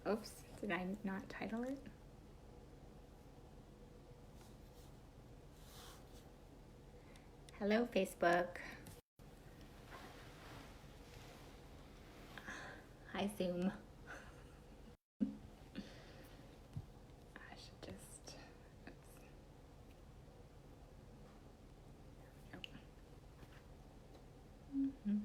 Oops, did I not title it? Hello, Facebook. Hi, Zoom. I should just, oops. Mm-hmm.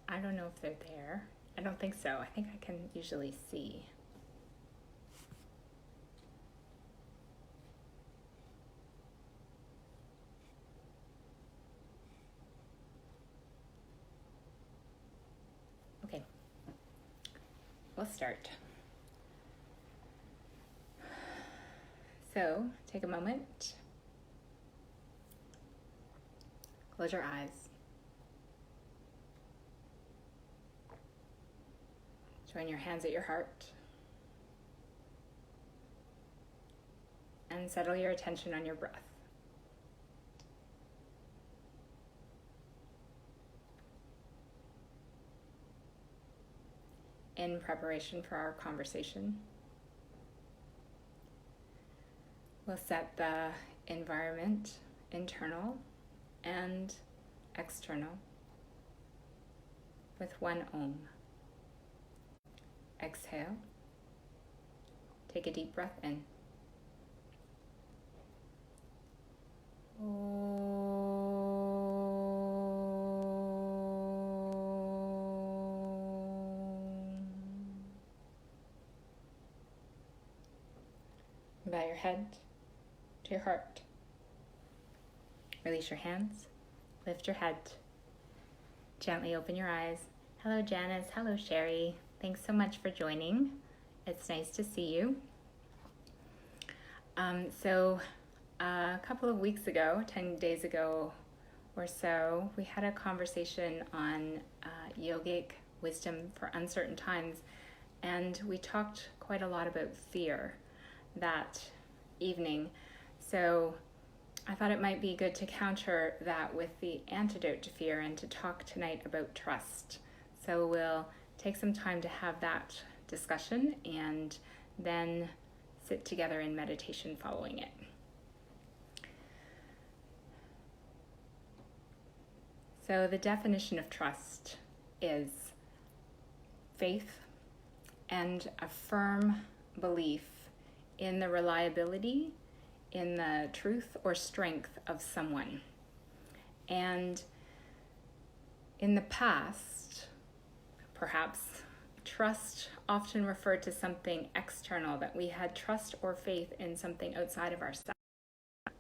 I don't know if they're there. I don't think so. I think I can usually see. Okay, we'll start. So, take a moment. Close your eyes. Join your hands at your heart. And settle your attention on your breath. In preparation for our conversation, we'll set the environment, internal and external, with one Om. Exhale. Take a deep breath in. Bow your head to your heart. Release your hands. Lift your head. Gently open your eyes. Hello, Janice. Hello, Sherry. Thanks so much for joining. It's nice to see you. So a couple of weeks ago, 10 days ago or so, we had a conversation on yogic wisdom for uncertain times, and we talked quite a lot about fear that evening. So I thought it might be good to counter that with the antidote to fear and to talk tonight about trust. So we'll take some time to have that discussion and then sit together in meditation following it. So the definition of trust is faith and a firm belief in the reliability, in the truth or strength of someone. And in the past, perhaps, trust often referred to something external, that we had trust or faith in something outside of ourselves,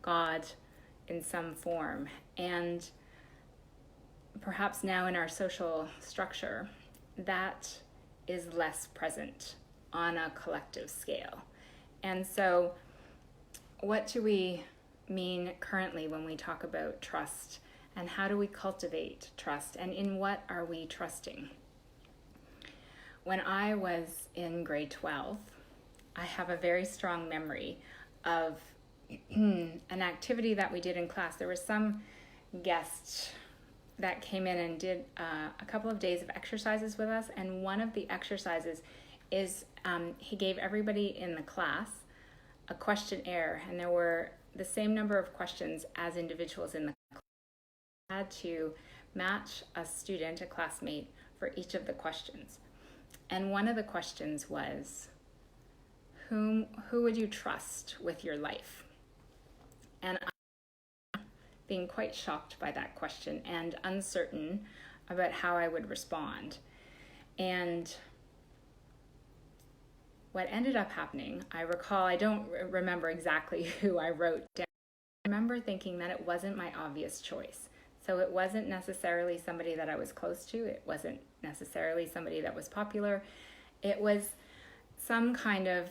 God in some form. And perhaps now in our social structure, that is less present on a collective scale. And so what do we mean currently when we talk about trust, and how do we cultivate trust, and in what are we trusting? When I was in grade 12, I have a very strong memory of an activity that we did in class. There was some guest that came in and did a couple of days of exercises with us, and one of the exercises is he gave everybody in the class a questionnaire, and there were the same number of questions as individuals in the class. I had to match a student, a classmate, for each of the questions. And one of the questions was, who would you trust with your life? And I, being quite shocked by that question and uncertain about how I would respond. And what ended up happening, I recall, I don't remember exactly who I wrote down, remember thinking that it wasn't my obvious choice. So it wasn't necessarily somebody that I was close to. It wasn't necessarily somebody that was popular. It was some kind of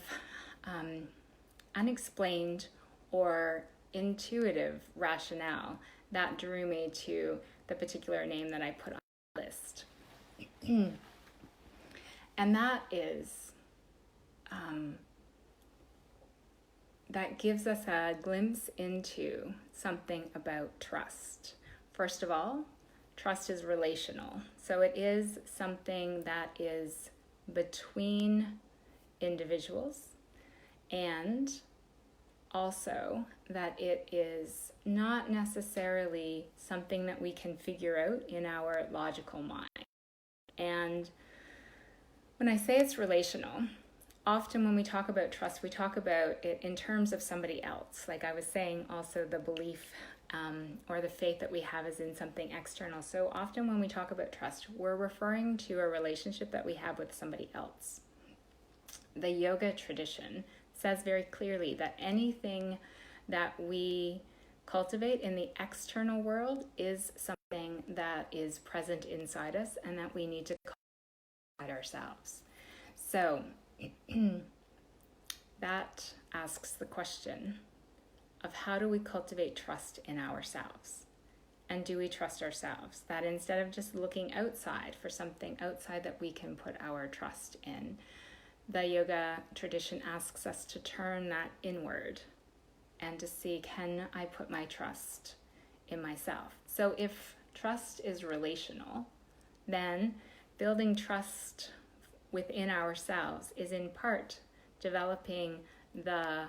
unexplained or intuitive rationale that drew me to the particular name that I put on the list. And that is, that gives us a glimpse into something about trust. First of all, trust is relational. So it is something that is between individuals, and also that it is not necessarily something that we can figure out in our logical mind. And when I say it's relational, often when we talk about trust, we talk about it in terms of somebody else. Like I was saying, also the belief or the faith that we have is in something external. So often when we talk about trust, we're referring to a relationship that we have with somebody else. The yoga tradition says very clearly that anything that we cultivate in the external world is something that is present inside us and that we need to cultivate ourselves. So that asks the question of how do we cultivate trust in ourselves? And do we trust ourselves? That instead of just looking outside for something outside that we can put our trust in, the yoga tradition asks us to turn that inward and to see, can I put my trust in myself? So if trust is relational, then building trust within ourselves is in part developing the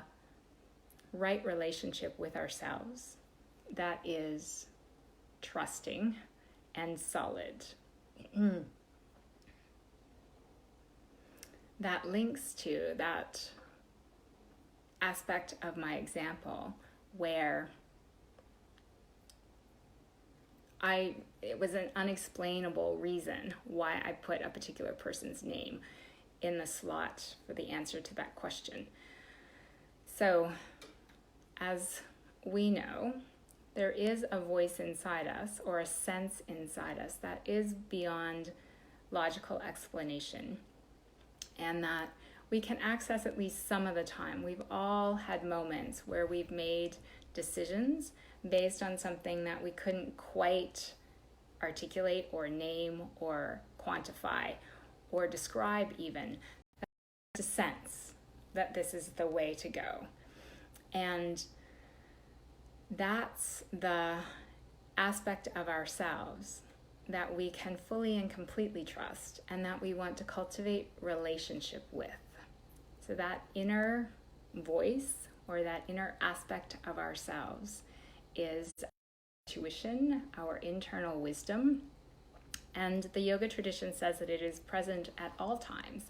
right relationship with ourselves that is trusting and solid. That links to that aspect of my example where it was an unexplainable reason why I put a particular person's name in the slot for the answer to that question. So, as we know, there is a voice inside us or a sense inside us that is beyond logical explanation, and that we can access at least some of the time. We've all had moments where we've made decisions based on something that we couldn't quite articulate or name or quantify or describe even. That's a sense that this is the way to go. And that's the aspect of ourselves that we can fully and completely trust and that we want to cultivate relationship with. So that inner voice or that inner aspect of ourselves is intuition, our internal wisdom. And the yoga tradition says that it is present at all times,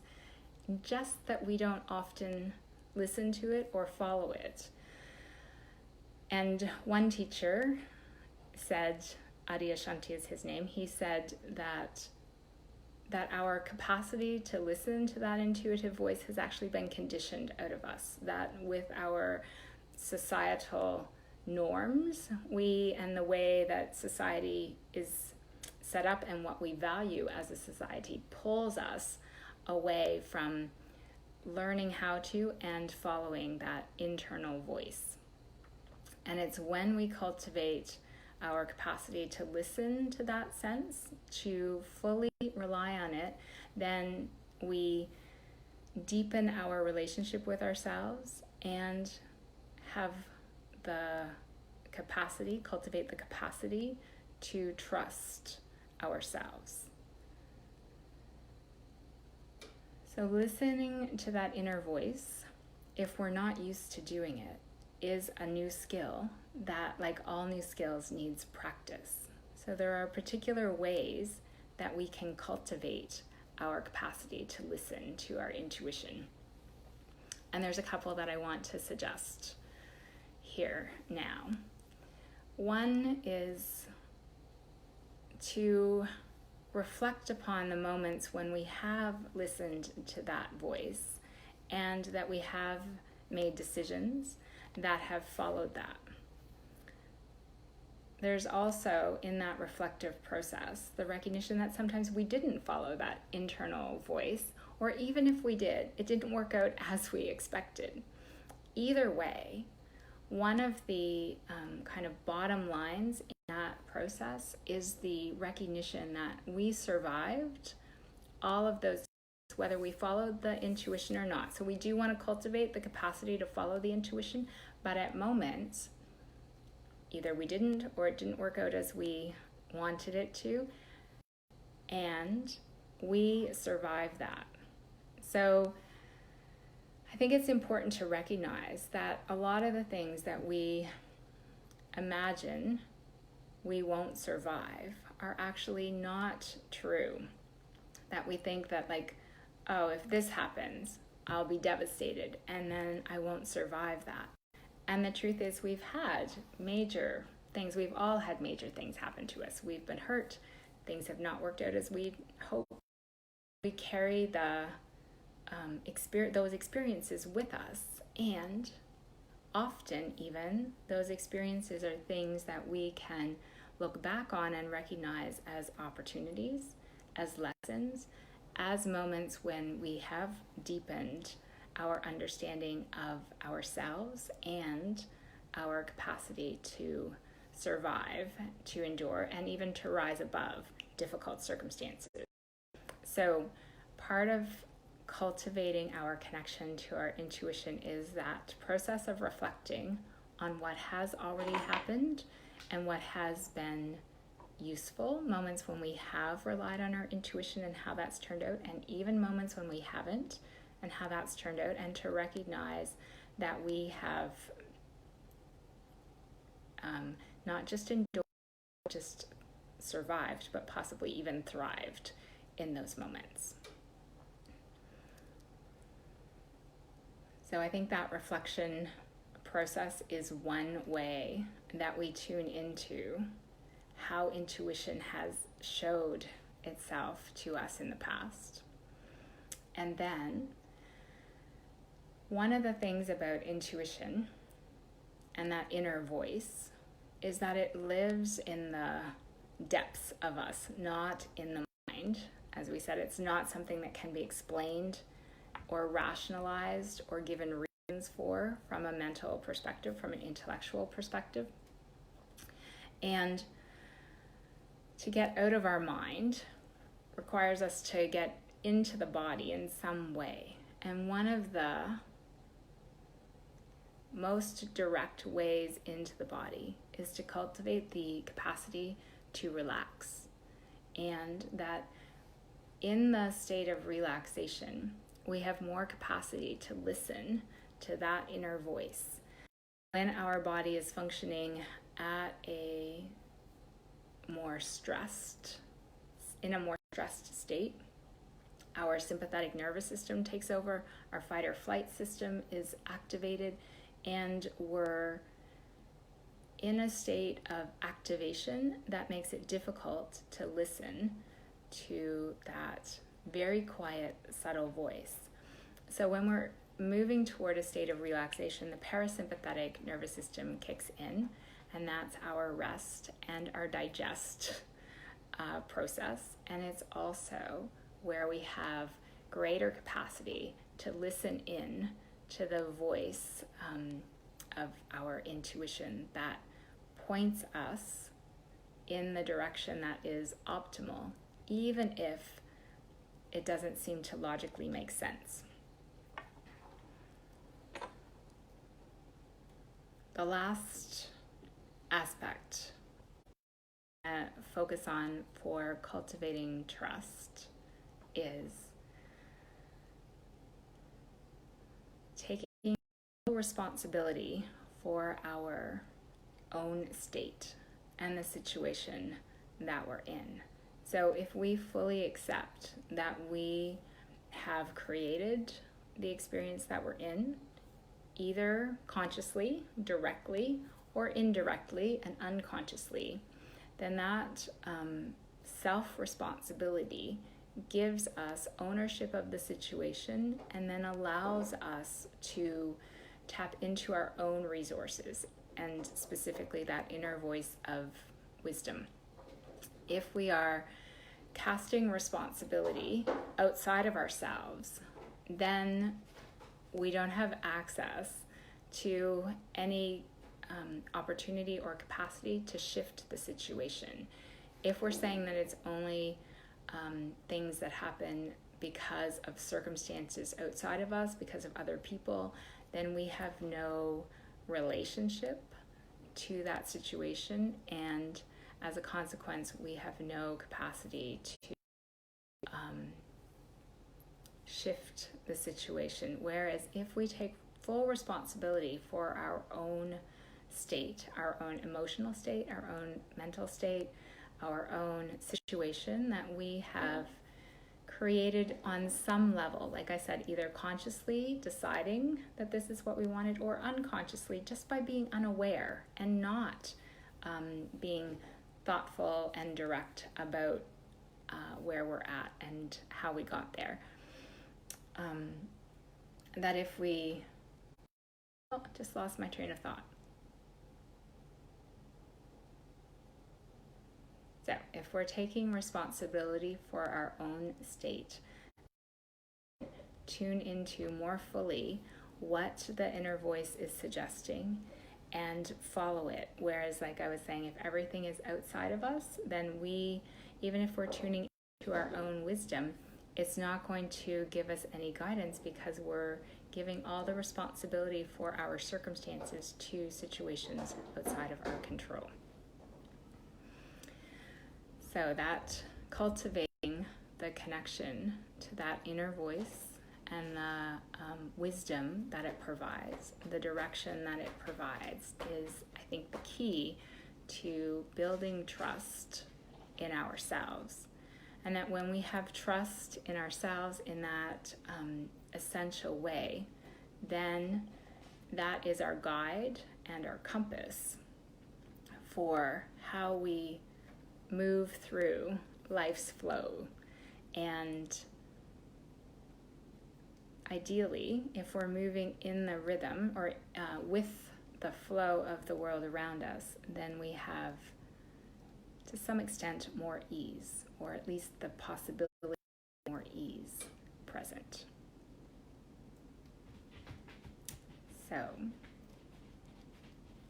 just that we don't often listen to it or follow it. And one teacher said, Adyashanti is his name, he said that our capacity to listen to that intuitive voice has actually been conditioned out of us, that with our societal norms, and the way that society is set up and what we value as a society pulls us away from learning how to and following that internal voice. And it's when we cultivate our capacity to listen to that sense, to fully rely on it, then we deepen our relationship with ourselves and have the capacity, cultivate the capacity to trust ourselves. So listening to that inner voice, if we're not used to doing it, is a new skill that, like all new skills, needs practice. So there are particular ways that we can cultivate our capacity to listen to our intuition. And there's a couple that I want to suggest here now. One is to reflect upon the moments when we have listened to that voice and that we have made decisions that have followed that. there's also, in that reflective process, the recognition that sometimes we didn't follow that internal voice, or even if we did, it didn't work out as we expected. Either way, one of the kind of bottom lines in that process is the recognition that we survived all of those, whether we followed the intuition or not. So we do want to cultivate the capacity to follow the intuition, but at moments, either we didn't or it didn't work out as we wanted it to, and we survived that. So I think it's important to recognize that a lot of the things that we imagine we won't survive are actually not true. That we think that, like, oh, if this happens, I'll be devastated and then I won't survive that. And the truth is, we've had major things. We've all had major things happen to us. We've been hurt. Things have not worked out as we hoped. We carry those experiences with us. And often, even, those experiences are things that we can look back on and recognize as opportunities, as lessons, as moments when we have deepened our understanding of ourselves and our capacity to survive, to endure, and even to rise above difficult circumstances. So part of cultivating our connection to our intuition is that process of reflecting on what has already happened and what has been useful, moments when we have relied on our intuition and how that's turned out, and even moments when we haven't and how that's turned out, and to recognize that we have not just endured, just survived, but possibly even thrived in those moments. So I think that reflection process is one way that we tune into how intuition has showed itself to us in the past. And then one of the things about intuition and that inner voice is that it lives in the depths of us, not in the mind. As we said, it's not something that can be explained or rationalized or given reasons for from a mental perspective, from an intellectual perspective. And to get out of our mind requires us to get into the body in some way. And one of the most direct ways into the body is to cultivate the capacity to relax. And that in the state of relaxation, we have more capacity to listen to that inner voice. When our body is functioning at a more stressed state, our sympathetic nervous system takes over, our fight or flight system is activated, and we're in a state of activation that makes it difficult to listen to that very quiet, subtle voice. So when we're moving toward a state of relaxation, the parasympathetic nervous system kicks in, and that's our rest and our digest process. And it's also where we have greater capacity to listen in to the voice of our intuition that points us in the direction that is optimal, even if it doesn't seem to logically make sense. The last aspect focus on for cultivating trust is taking responsibility for our own state and the situation that we're in. So if we fully accept that we have created the experience that we're in, either consciously, directly, or indirectly and unconsciously, then that self-responsibility gives us ownership of the situation and then allows us to tap into our own resources, and specifically that inner voice of wisdom. If we are casting responsibility outside of ourselves, then we don't have access to any opportunity or capacity to shift the situation. If we're saying that it's only things that happen because of circumstances outside of us, because of other people, then we have no relationship to that situation, and as a consequence, we have no capacity to shift the situation. Whereas if we take full responsibility for our own state, our own emotional state, our own mental state, our own situation that we have created on some level, like I said, either consciously deciding that this is what we wanted, or unconsciously just by being unaware and not being thoughtful and direct about where we're at and how we got there. That if we, just lost my train of thought. So if we're taking responsibility for our own state, tune into more fully what the inner voice is suggesting and follow it. Whereas, like I was saying, if everything is outside of us, then we, even if we're tuning into our own wisdom, it's not going to give us any guidance, because we're giving all the responsibility for our circumstances to situations outside of our control. So that cultivating the connection to that inner voice and the wisdom that it provides, the direction that it provides, is, I think, the key to building trust in ourselves. And that when we have trust in ourselves in that essential way, then that is our guide and our compass for how we move through life's flow. And ideally, if we're moving in the rhythm or with the flow of the world around us, then we have, to some extent, more ease, or at least the possibility of more ease present. So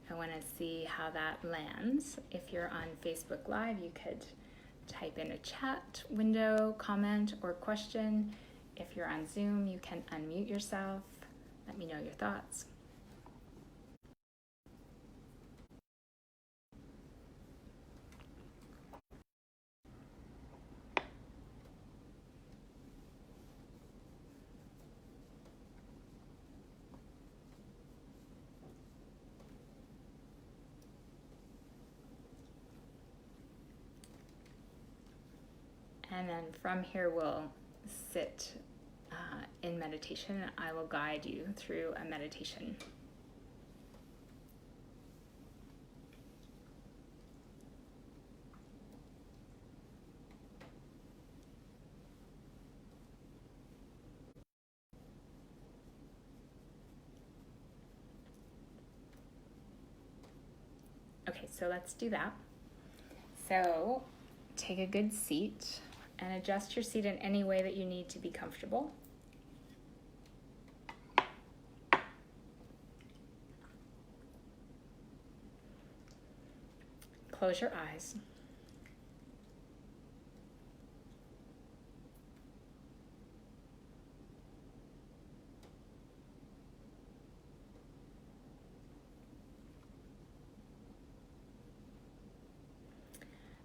I want to see how that lands. If you're on Facebook Live, you could type in a chat window, comment, or question. If you're on Zoom, you can unmute yourself. Let me know your thoughts. And then from here, we'll sit in meditation. I will guide you through a meditation. Okay, so let's do that. So take a good seat and adjust your seat in any way that you need to be comfortable. Close your eyes.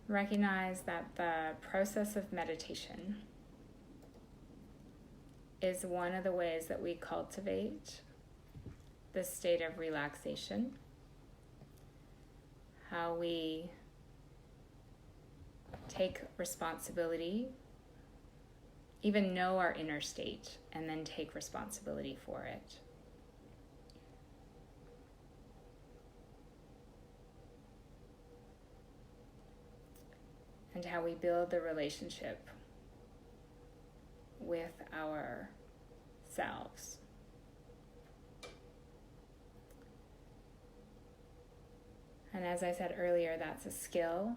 Recognize that the process of meditation is one of the ways that we cultivate the state of relaxation, how we take responsibility, even know our inner state, and then take responsibility for it. And how we build the relationship with ourselves. And as I said earlier, that's a skill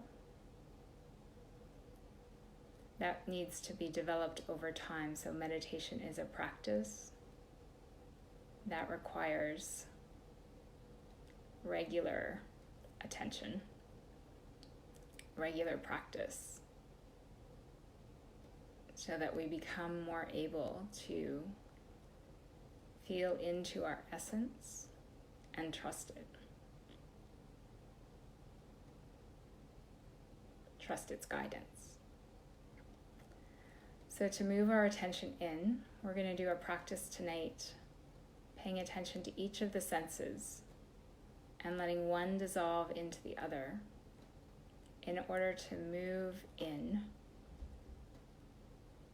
that needs to be developed over time. So meditation is a practice that requires regular attention, regular practice, so that we become more able to feel into our essence and trust it. Trust its guidance. So to move our attention in, we're going to do a practice tonight, paying attention to each of the senses and letting one dissolve into the other in order to move in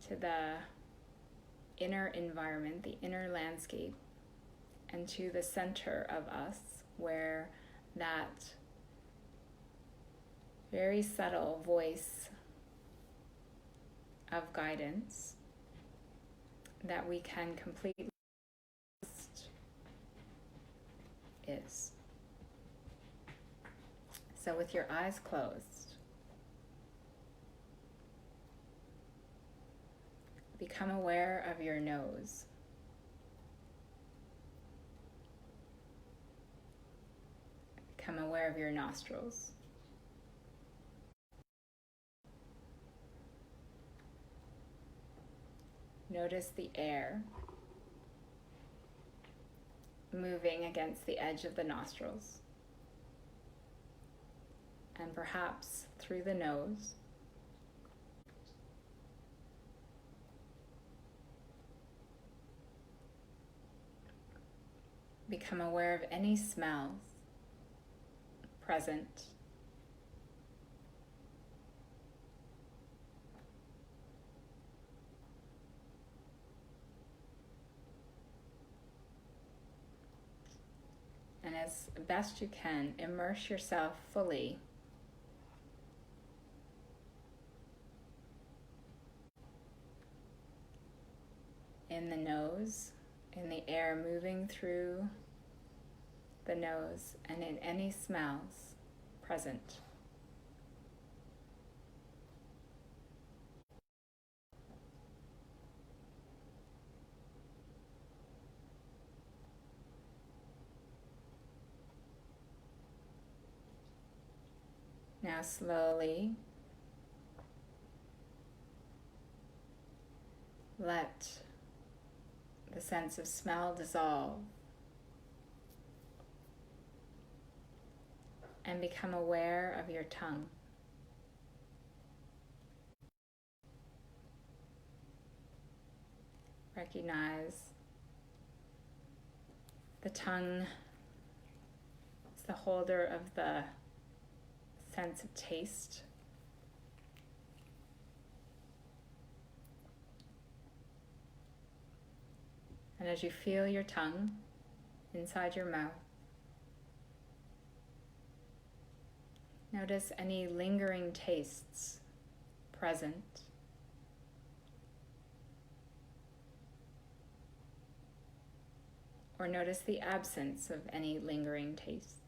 to the inner environment, the inner landscape, and to the center of us where that very subtle voice of guidance that we can completely trust is. So with your eyes closed, become aware of your nose. Become aware of your nostrils. Notice the air moving against the edge of the nostrils, and perhaps through the nose. Become aware of any smells present. And as best you can, immerse yourself fully in the nose, in the air moving through the nose, and in any smells present. Now slowly let the sense of smell dissolve and become aware of your tongue. Recognize the tongue is the holder of the sense of taste. And as you feel your tongue inside your mouth, notice any lingering tastes present. Or notice the absence of any lingering tastes.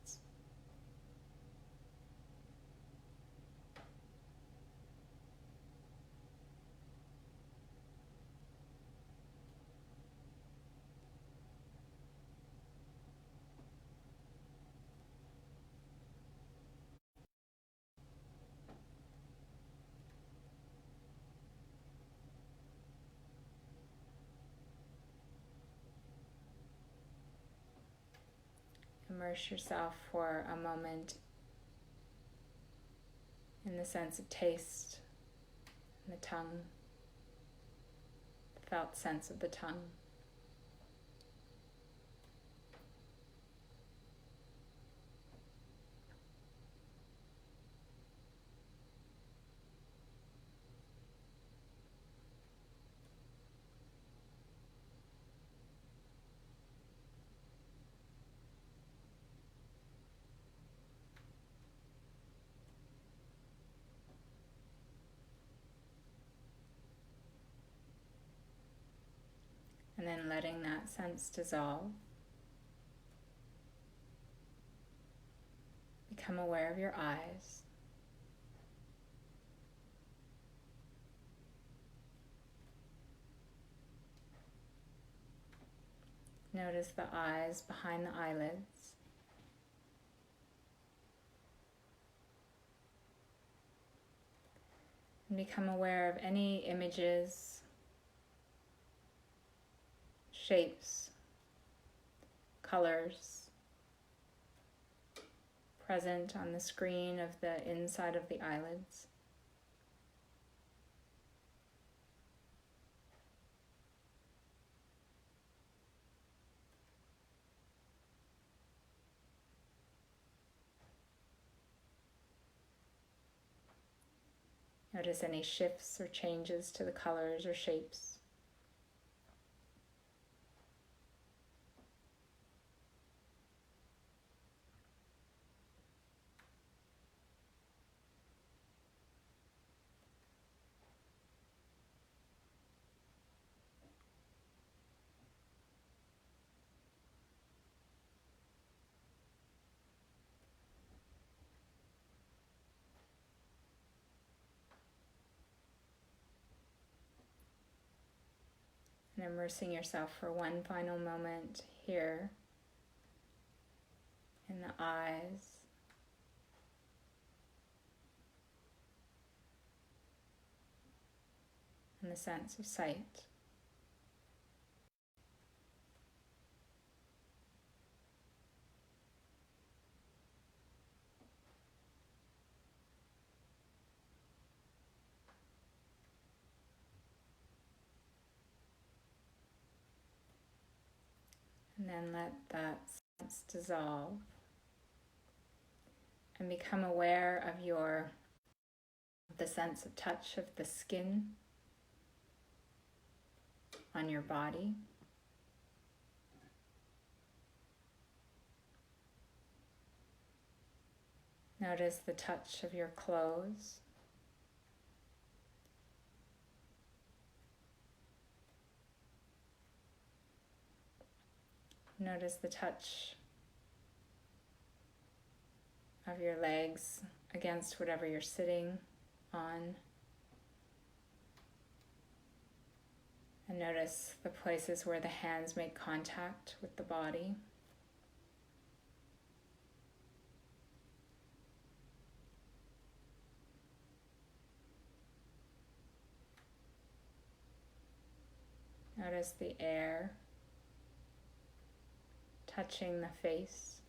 Immerse yourself for a moment in the sense of taste, in the tongue, the felt sense of the tongue. And then letting that sense dissolve. become aware of your eyes. Notice the eyes behind the eyelids. And become aware of any images, shapes, colors present on the screen of the inside of the eyelids. Notice any shifts or changes to the colors or shapes. And immersing yourself for one final moment here in the eyes, and the sense of sight. And then let that sense dissolve and become aware of the sense of touch of the skin on your body. Notice the touch of your clothes. Notice the touch of your legs against whatever you're sitting on. And notice the places where the hands make contact with the body. Notice the air touching the face.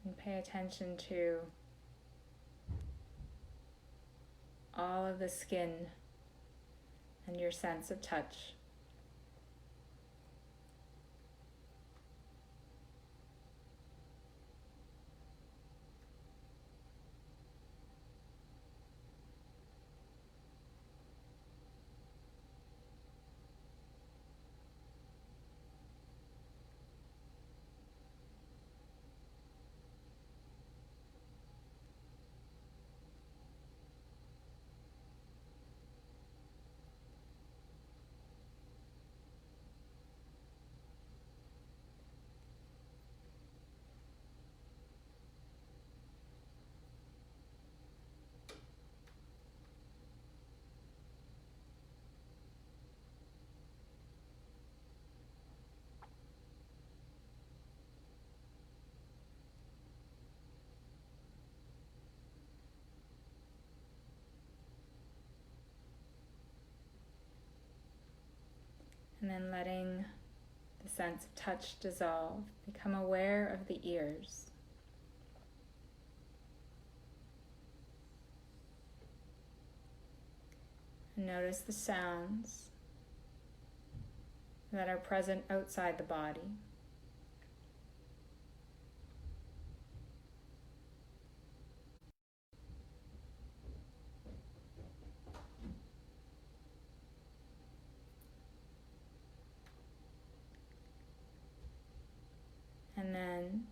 And pay attention to all of the skin and your sense of touch. And then letting the sense of touch dissolve, become aware of the ears. And notice the sounds that are present outside the body. And then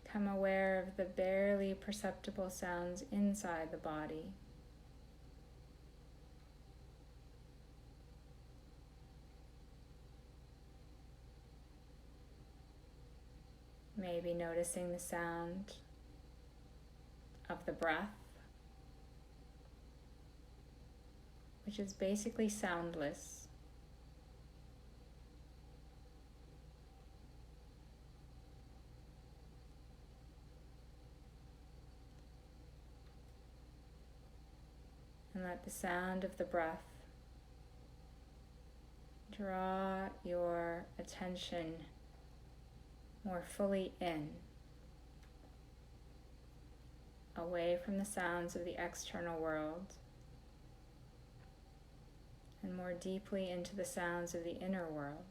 become aware of the barely perceptible sounds inside the body. Maybe noticing the sound of the breath, which is basically soundless. And let the sound of the breath draw your attention more fully in, away from the sounds of the external world, and more deeply into the sounds of the inner world.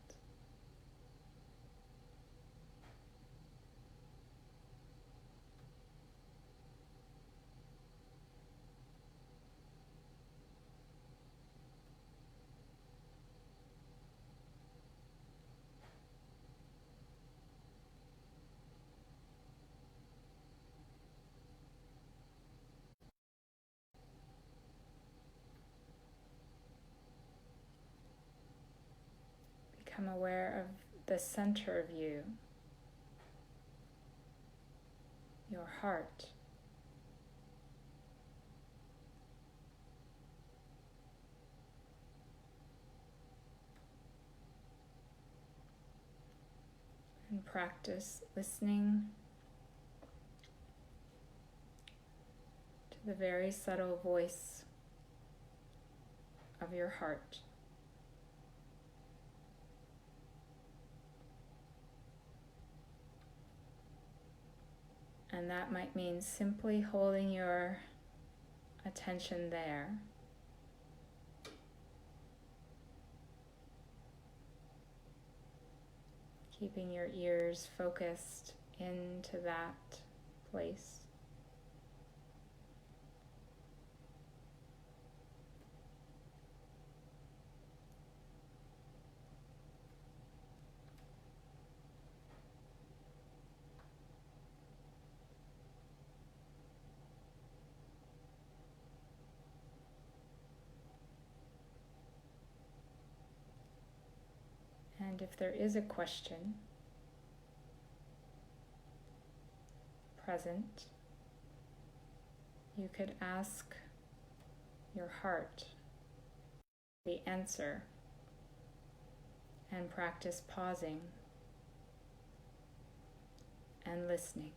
Become aware of the center of you, your heart. And practice listening to the very subtle voice of your heart. And that might mean simply holding your attention there. Keeping your ears focused into that place. And if there is a question present, you could ask your heart the answer and practice pausing and listening.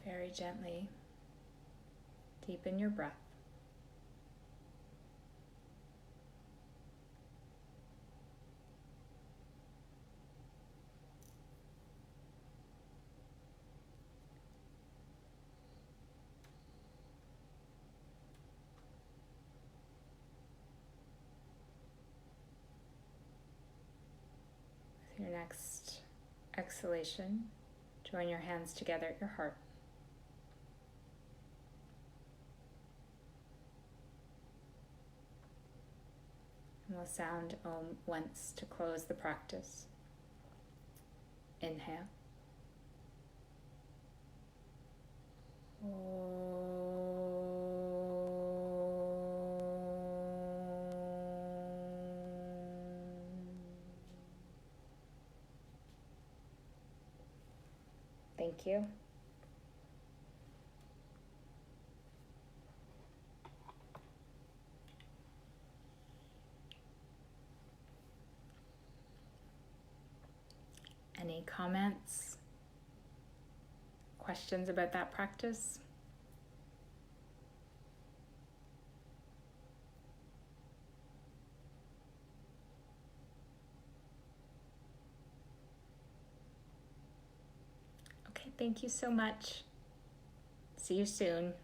Very gently deepen your breath. Your next exhalation, join your hands together at your heart. And we'll sound Om once to close the practice. Inhale. Thank you. Any comments, questions about that practice? Okay, thank you so much. See you soon.